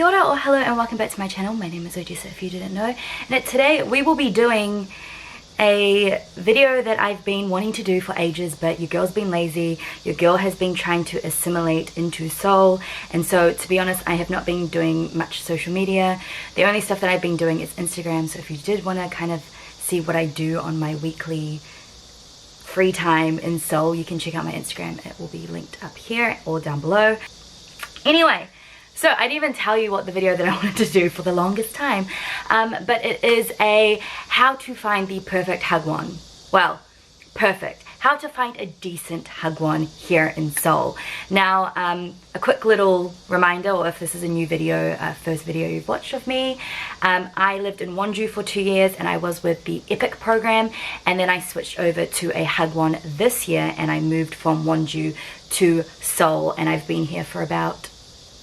Kia ora or hello and welcome back to my channel. My name is Odessa if you didn't know. And today we will be doing a video that I've been wanting to do for ages, but your girl's been lazy. Your girl has been trying to assimilate into Seoul, and so to be honest, I have not been doing much social media. The only stuff that I've been doing is Instagram, so if you did want to kind of see what I do on my weekly free time in Seoul, you can check out my Instagram. It will be linked up here or down below. Anyway, so I didn't even tell you what the video that I wanted to do for the longest time, but it is a how to find the perfect hagwon. Well, perfect. How to find a decent hagwon here in Seoul. Now, a quick little reminder, or if this is a new video, first video you've watched of me, I lived in Wonju for 2 years and I was with the EPIC program, and then I switched over to a hagwon this year and I moved from Wonju to Seoul, and I've been here for about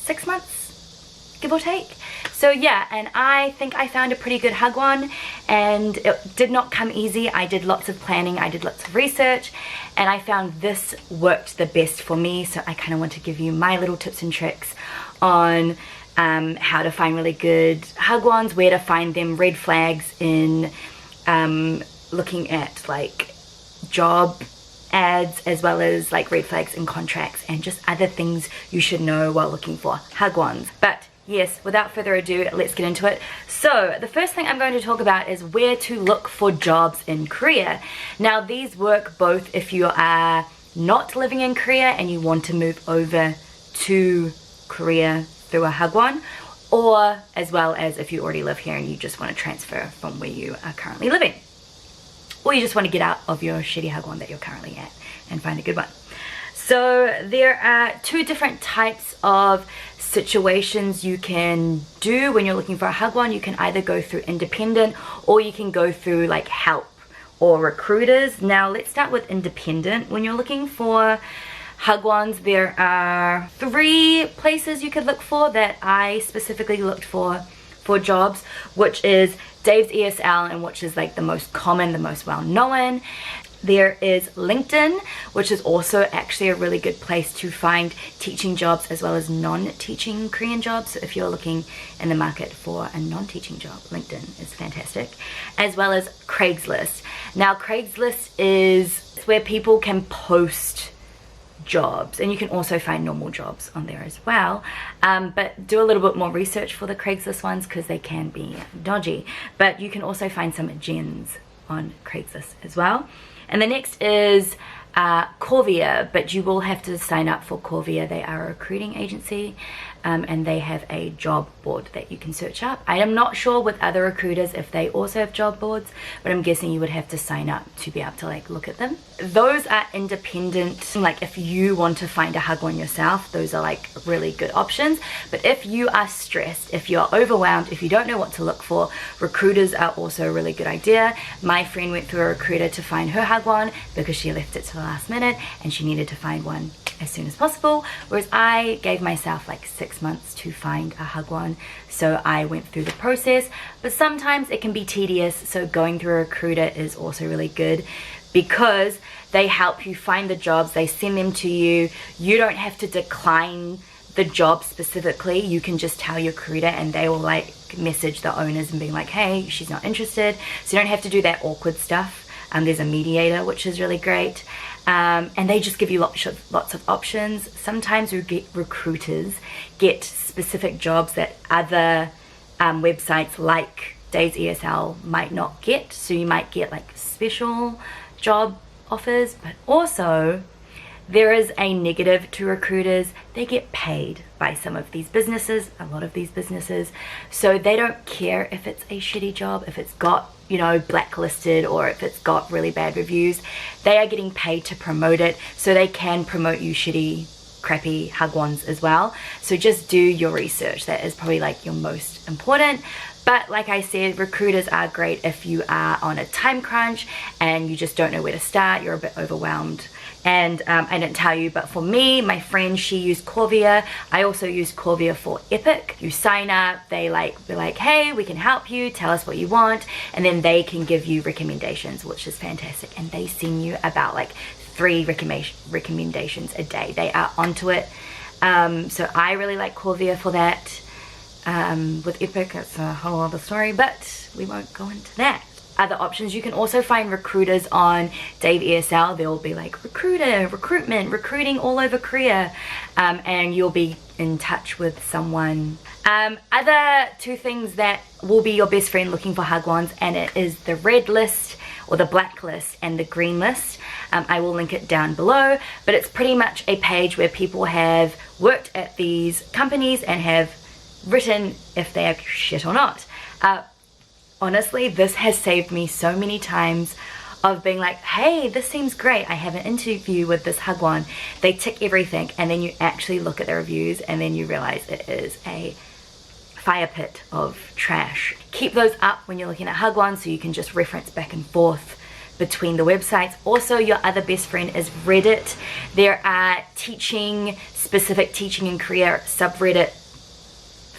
6 months, give or take. So yeah, and I think I found a pretty good hagwon, and it did not come easy. I did lots of planning, I did lots of research, and I found this worked the best for me. So I kind of want to give you my little tips and tricks on how to find really good hagwons, where to find them, red flags in looking at like job ads, as well as like red flags in contracts and just other things you should know while looking for hagwons. But yes, without further ado, let's get into it. So the first thing I'm going to talk about is where to look for jobs in Korea. Now these work both if you are not living in Korea and you want to move over to Korea through a hagwon, or as well as if you already live here and you just want to transfer from where you are currently living, or you just want to get out of your shitty hagwon that you're currently at and find a good one. So there are two different types of situations you can do when you're looking for a hagwon. You can either go through independent, or you can go through like help or recruiters. Now let's start with independent. When you're looking for hagwons, there are 3 places you could look for that I specifically looked for jobs, which is Dave's ESL, and which is like the most common, the most well-known. There is LinkedIn, which is also actually a really good place to find teaching jobs as well as non-teaching Korean jobs. So if you're looking in the market for a non-teaching job, LinkedIn is fantastic. As well as Craigslist. Now Craigslist is where people can post jobs, and you can also find normal jobs on there as well, but do a little bit more research for the Craigslist ones because they can be dodgy. But you can also find some gems on Craigslist as well. And the next is Corvia, but you will have to sign up for Corvia. They are a recruiting agency, and they have a job board that you can search up. I am not sure with other recruiters if they also have job boards, but I'm guessing you would have to sign up to be able to like look at them. Those are independent. Like if you want to find a hagwon yourself, those are like really good options. But if you are stressed, if you're overwhelmed, if you don't know what to look for, recruiters are also a really good idea. My friend went through a recruiter to find her hagwon because she left it to the last minute and she needed to find one as soon as possible, whereas I gave myself like 6 months to find a hagwon. So I went through the process, but sometimes it can be tedious, so going through a recruiter is also really good because they help you find the jobs, they send them to you. You don't have to decline the job specifically. You can just tell your recruiter and they will like message the owners and be like, hey, she's not interested. So you don't have to do that awkward stuff. There's a mediator, which is really great, and they just give you lots of options. Sometimes recruiters get specific jobs that other websites like Dave's ESL might not get, so you might get like special job offers. But also there is a negative to recruiters. They get paid by some of these businesses, a lot of these businesses, so they don't care if it's a shitty job, if it's got, you know, blacklisted, or if it's got really bad reviews. They are getting paid to promote it, so they can promote you shitty, crappy hagwons as well. So just do your research. That is probably like your most important. But like I said, recruiters are great if you are on a time crunch and you just don't know where to start, you're a bit overwhelmed. And I didn't tell you, but for me, my friend, she used Corvia. I also used Corvia for EPIC. You sign up, they be like, hey, we can help you, tell us what you want, and then they can give you recommendations, which is fantastic. And they send you about like 3 recommendations a day. They are onto it. So I really like Corvia for that. With Epic, it's a whole other story, but we won't go into that. Other options, you can also find recruiters on Dave ESL. There will be like recruiter, recruitment, recruiting all over Korea, and you'll be in touch with someone. Other two things that will be your best friend looking for hagwons, and it is the red list or the black list and the green list. I will link it down below, but it's pretty much a page where people have worked at these companies and have written if they are shit or not. Honestly, this has saved me so many times of being like, hey, this seems great, I have an interview with this hagwon. They tick everything, and then you actually look at the reviews and then you realize it is a fire pit of trash. Keep those up when you're looking at hagwon so you can just reference back and forth between the websites. Also, your other best friend is Reddit. There are specific teaching in Korea subreddit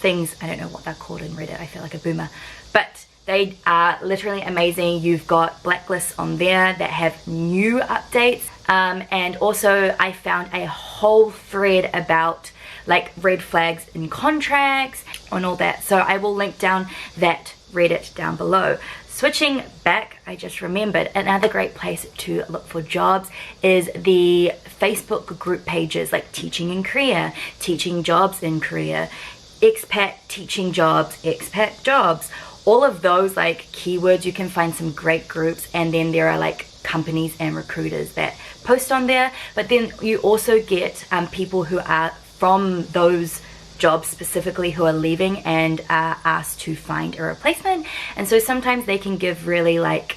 things. I don't know what they're called in Reddit, I feel like a boomer, but they are literally amazing. You've got blacklists on there that have new updates, and also I found a whole thread about like red flags in contracts and all that, so I will link down that Reddit down below. Switching back, I just remembered another great place to look for jobs is the Facebook group pages like Teaching in Korea, Teaching Jobs in Korea, Expat Teaching Jobs, Expat Jobs. All of those like keywords, you can find some great groups, and then there are like companies and recruiters that post on there. But then you also get people who are from those jobs specifically who are leaving and are asked to find a replacement, and so sometimes they can give really like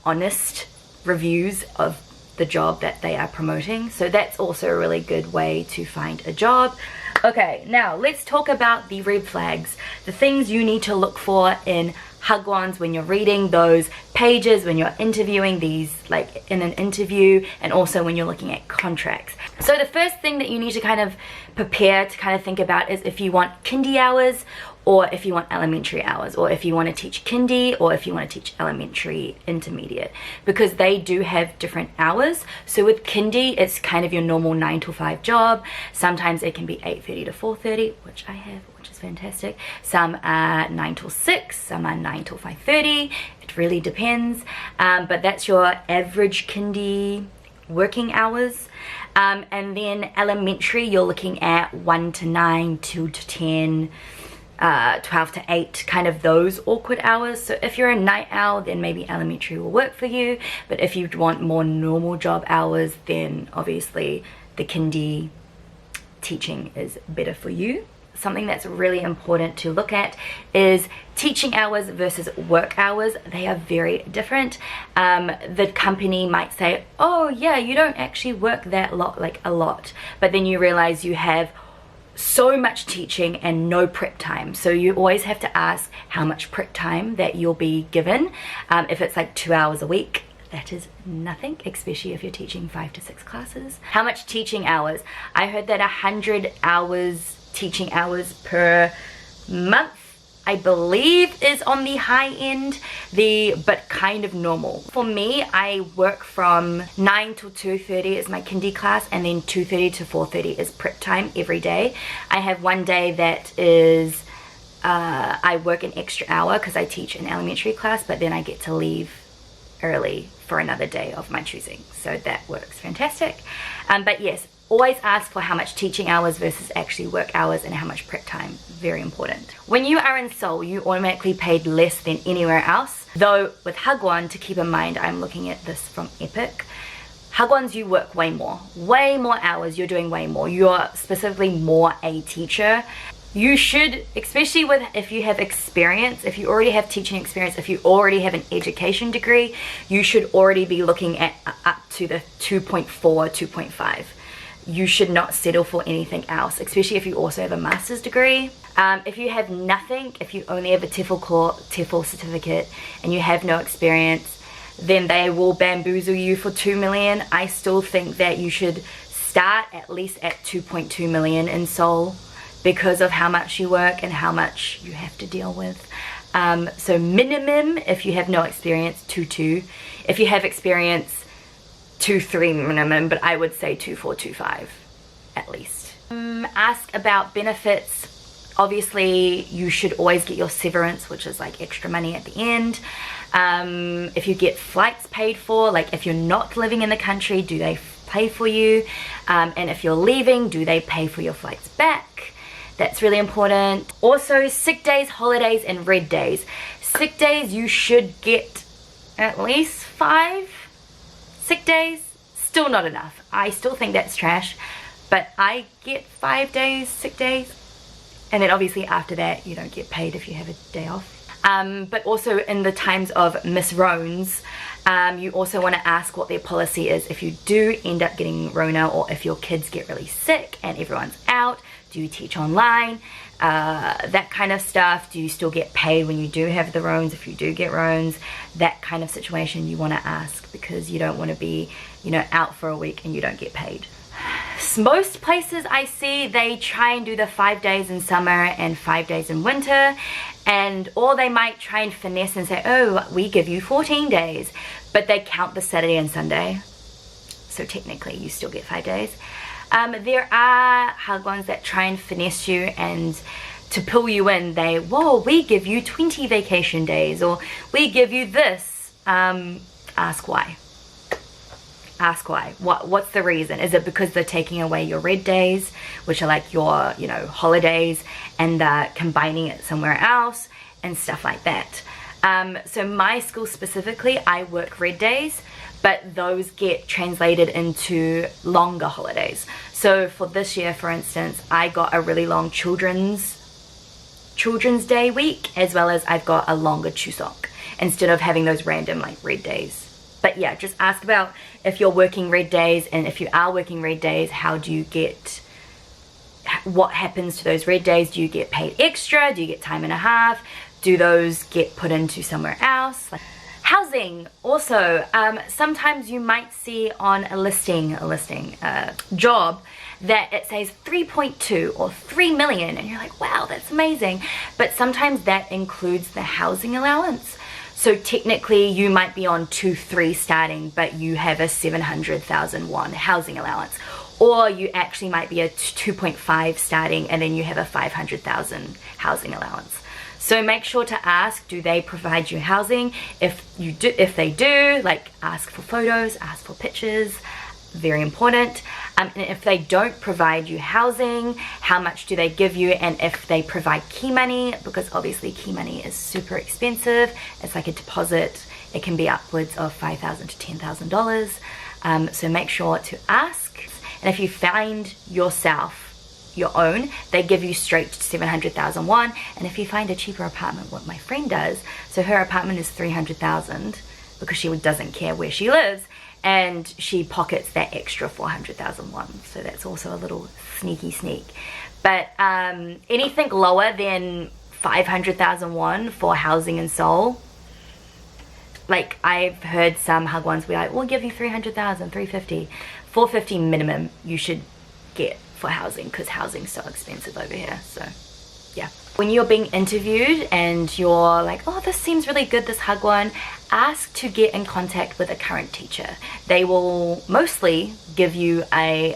honest reviews of the job that they are promoting, so that's also a really good way to find a job. Okay, now let's talk about the red flags, the things you need to look for in hagwons when you're reading those pages, when you're interviewing these, like in an interview, and also when you're looking at contracts. So the first thing that you need to kind of prepare to kind of think about is if you want kindy hours, or if you want elementary hours, or if you want to teach kindy, or if you want to teach elementary intermediate, because they do have different hours. So with kindy, it's kind of your normal 9 to 5 job. Sometimes it can be 8:30 to 4:30, which I have, which is fantastic. Some are 9 till 6, some are 9 till 5:30. It really depends, but that's your average kindy working hours. And then elementary, you're looking at 1 to 9, 2 to 10, 12 to 8, kind of those awkward hours. So if you're a night owl, then maybe elementary will work for you, but if you want more normal job hours, then obviously the kindy teaching is better for you. Something that's really important to look at is teaching hours versus work hours. They are very different. The company might say, oh yeah, you don't actually work that lot, like a lot, but then you realize you have so much teaching and no prep time. So you always have to ask how much prep time that you'll be given. If it's like 2 hours a week, that is nothing, especially if you're teaching 5 to 6 classes. How much teaching hours? I heard that 100 hours teaching hours per month, I believe, is on the high end, but kind of normal. For me, I work from 9 till 2:30 is my kindy class, and then 2:30 to 4:30 is prep time every day. I have one day that is I work an extra hour because I teach an elementary class, but then I get to leave early for another day of my choosing, so that works fantastic. But yes, always ask for how much teaching hours versus actually work hours and how much prep time. Very important. When you are in Seoul, you automatically paid less than anywhere else. Though with hagwon, to keep in mind, I'm looking at this from Epic. Hagwons, you work way more hours, you're doing way more. You're specifically more a teacher. You should, especially if you have experience, if you already have teaching experience, if you already have an education degree, you should already be looking at up to the 2.4, 2.5. You should not settle for anything else, especially if you also have a master's degree. If you have nothing, if you only have a TEFL certificate and you have no experience, then they will bamboozle you for 2 million. I still think that you should start at least at 2.2 million in Seoul because of how much you work and how much you have to deal with. So minimum, if you have no experience, 2.2. If you have experience, 2.3 minimum, but I would say 2.4, 2.5 at least. Ask about benefits Obviously, you should always get your severance, which is like extra money at the end. If you get flights paid for, like if you're not living in the country, do they pay for you? And if you're leaving, do they pay for your flights back? That's really important. Also, sick days, holidays, and red days. Sick days, you should get at least 5 sick days. Still not enough. I still think that's trash, but I get 5 days, sick days. And then obviously after that, you don't get paid if you have a day off. But also in the times of Miss Rones, you also want to ask what their policy is if you do end up getting Rona, or if your kids get really sick and everyone's out. Do you teach online? That kind of stuff. Do you still get paid when you do have the Rones, if you do get Rones? That kind of situation you want to ask, because you don't want to be, you know, out for a week and you don't get paid. Most places I see, they try and do the 5 days in summer and 5 days in winter, or they might try and finesse and say, oh, we give you 14 days, but they count the Saturday and Sunday, so technically you still get 5 days. There are hagwons that try and finesse you, and to pull you in, whoa, we give you 20 vacation days, or we give you this. Ask why. Ask why. What's the reason? Is it because they're taking away your red days, which are like your, you know, holidays, and combining it somewhere else and stuff like that? So my school specifically, I work red days, but those get translated into longer holidays. So for this year, for instance, I got a really long Children's Day week, as well as I've got a longer Chuseok, instead of having those random like red days. But yeah, just ask about if you're working red days, and if you are working red days, how do you get, what happens to those red days? Do you get paid extra? Do you get time and a half? Do those get put into somewhere else? Housing also, sometimes you might see on a listing job that it says 3.2 or 3 million, and you're like, wow, that's amazing. But sometimes that includes the housing allowance. So technically you might be on 2.3 starting, but you have a 700,000 won housing allowance. Or you actually might be a 2.5 starting, and then you have a 500,000 housing allowance. So make sure to ask, do they provide you housing? If they do, like, ask for photos, ask for pictures. Very important. And if they don't provide you housing, how much do they give you? And if they provide key money, because obviously key money is super expensive, it's like a deposit, it can be upwards of $5,000 to $10,000. So make sure to ask. And if you find yourself your own, they give you straight 700,000 won. And if you find a cheaper apartment, what my friend does, so her apartment is 300,000 because she doesn't care where she lives, and she pockets that extra 400,000 won. So that's also a little sneak. But anything lower than 500,000 won for housing in Seoul, like I've heard some hagwons be like, we'll give you 300,000, 350, 450 minimum you should get for housing, because housing's so expensive over here. So yeah, when you're being interviewed and you're like, oh, this seems really good, this hagwon, ask to get in contact with a current teacher. They will mostly give you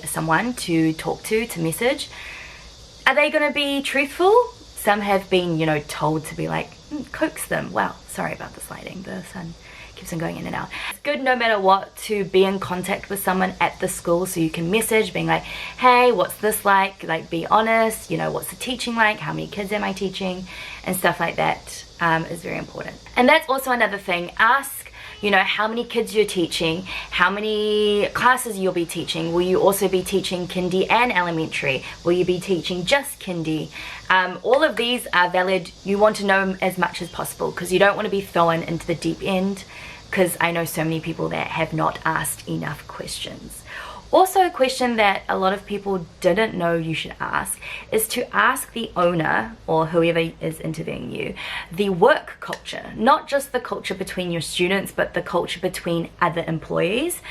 someone to talk to message. Are they going to be truthful? Some have been, you know, told to be like, coax them. Wow, sorry about this lighting, the sun keeps on going in and out. It's good no matter what to be in contact with someone at the school, so you can message being like, hey, what's this like be honest, you know, what's the teaching like, how many kids am I teaching, and stuff like that is very important. And that's also another thing. Ask, you know, how many kids you're teaching, how many classes you'll be teaching. Will you also be teaching Kindy and elementary? Will you be teaching just Kindy? All of these are valid. You want to know as much as possible, because you don't want to be thrown into the deep end, because I know so many people that have not asked enough questions. Also, a question that a lot of people didn't know you should ask is to ask the owner, or whoever is interviewing you, the work culture. Not just the culture between your students, but the culture between other employees.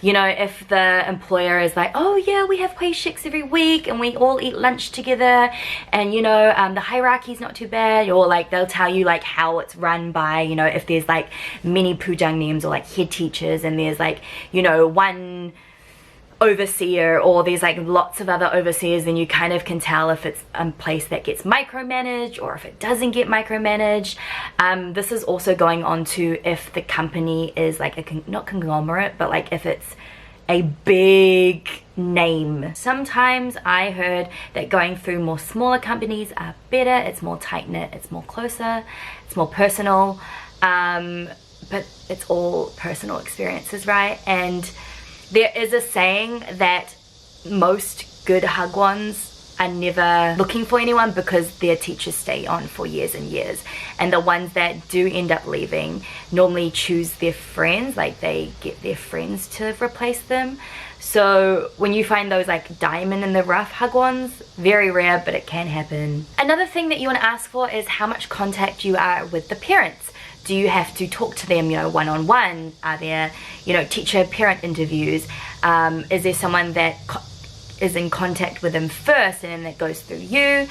You know, if the employer is like, oh yeah, we have huesheks every week and we all eat lunch together, and you know, the hierarchy's not too bad, or like they'll tell you like how it's run by, you know, if there's like many pujangnims or like head teachers, and there's like, you know, one overseer, or there's like lots of other overseers, then you kind of can tell if it's a place that gets micromanaged or if it doesn't get micromanaged. This is also going on to if the company is like a not conglomerate, but like if it's a big name. Sometimes I heard that going through more smaller companies are better. It's more tight-knit, it's more closer, it's more personal, but it's all personal experiences, right? And there is a saying that most good hagwons are never looking for anyone because their teachers stay on for years and years, and the ones that do end up leaving normally choose their friends, like they get their friends to replace them. So when you find those like diamond in the rough hagwons, very rare, but it can happen. Another thing that you want to ask for is how much contact you are with the parents. Do you have to talk to them, you know, one-on-one? Are there, you know, teacher-parent interviews? Is there someone that is in contact with them first and then that goes through you?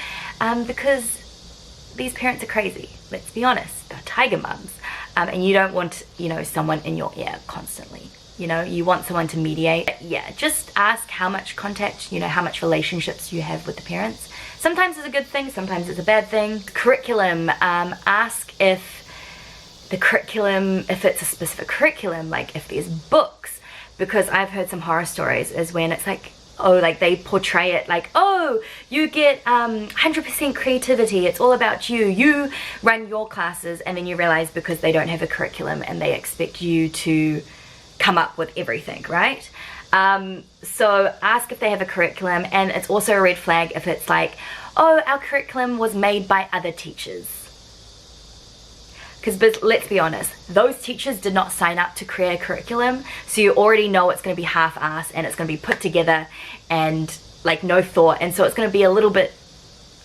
Because these parents are crazy, let's be honest. They're tiger mums, and you don't want, you know, someone in your ear constantly. You know, you want someone to mediate. Yeah, just ask how much contact, you know, how much relationships you have with the parents. Sometimes it's a good thing, sometimes it's a bad thing. Curriculum, ask if the curriculum, if it's a specific curriculum, like if there's books, because I've heard some horror stories is when it's like, oh, like they portray it like, oh, you get 100% creativity, it's all about you, you run your classes, and then you realize because they don't have a curriculum and they expect you to come up with everything, right? So ask if they have a curriculum, and it's also a red flag if it's like, oh, our curriculum was made by other teachers. Because let's be honest, those teachers did not sign up to create a curriculum, so you already know it's going to be half-assed and it's going to be put together and like no thought, and so it's going to be a little bit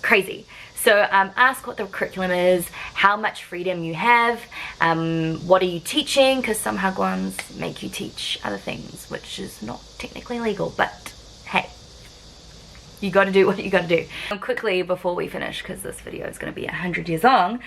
crazy. So ask what the curriculum is, how much freedom you have, what are you teaching, because some hagwons make you teach other things, which is not technically legal, but hey, you got to do what you got to do. Quickly before we finish, because this video is going to be 100 years long,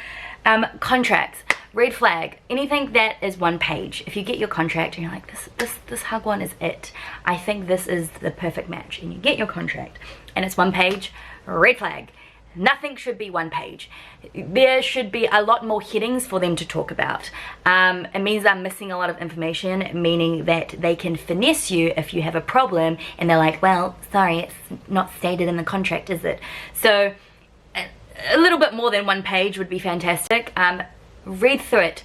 contracts, red flag, anything that is one page. If you get your contract and you're like, this hagwon is it, I think this is the perfect match, and you get your contract and it's one page, red flag. Nothing should be one page. There should be a lot more headings for them to talk about. It means they're missing a lot of information, meaning that they can finesse you if you have a problem and they're like, well, sorry, it's not stated in the contract, is it? So a little bit more than one page would be fantastic. Read through it.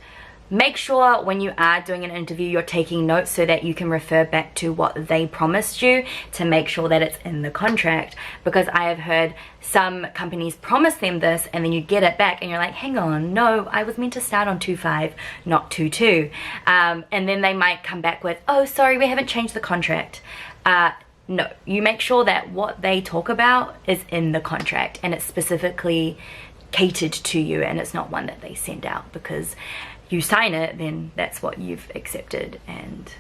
Make sure when you are doing an interview you're taking notes so that you can refer back to what they promised you to make sure that it's in the contract, because I have heard some companies promise them this and then you get it back and you're like, hang on, no, I was meant to start on 2.5, not 2.2. And then they might come back with, oh, sorry, we haven't changed the contract. No, you make sure that what they talk about is in the contract and it's specifically catered to you and it's not one that they send out, because you sign it, then that's what you've accepted. And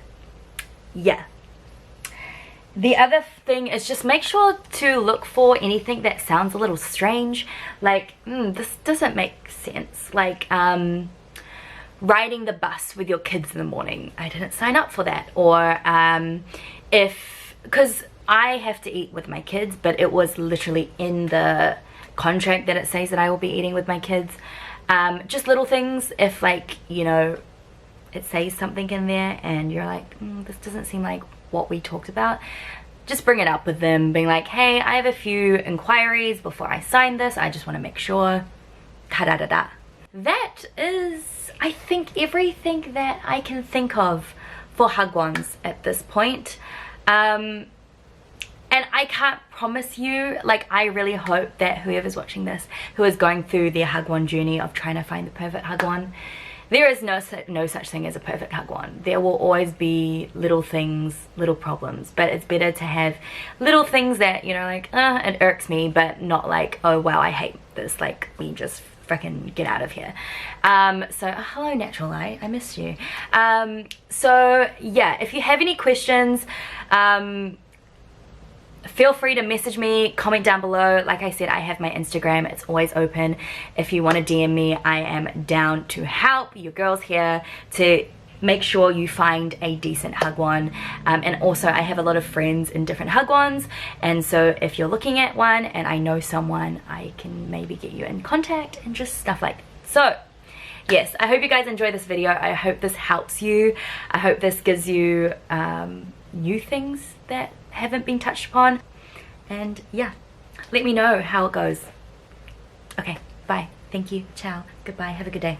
yeah, the other thing is just make sure to look for anything that sounds a little strange, like this doesn't make sense, like riding the bus with your kids in the morning. I didn't sign up for that. Or because I have to eat with my kids, but it was literally in the contract that it says that I will be eating with my kids. Just little things, if like, you know, it says something in there and you're like, this doesn't seem like what we talked about, just bring it up with them, being like, hey, I have a few inquiries before I sign this, I just want to make sure, ta-da-da-da. That is, I think, everything that I can think of for hagwons at this point. And I can't promise you, like, I really hope that whoever's watching this, who is going through their hagwon journey of trying to find the perfect hagwon, there is no such thing as a perfect hagwon. There will always be little things, little problems, but it's better to have little things that, you know, like, it irks me, but not like, oh wow, I hate this, like, we just freaking get out of here. So hello natural light, I missed you. So yeah, if you have any questions, feel free to message me, comment down below. Like I said, I have my Instagram, it's always open. If you want to DM me, I am down to help. Your girl's here to make sure you find a decent Hagwon. And also I have a lot of friends in different Hagwons, and so if you're looking at one and I know someone, I can maybe get you in contact and just stuff like that. So yes, I hope you guys enjoy this video. I hope this helps you. I hope this gives you new things that haven't been touched upon. And yeah, let me know how it goes. Okay, bye. Thank you. Ciao. Goodbye. Have a good day.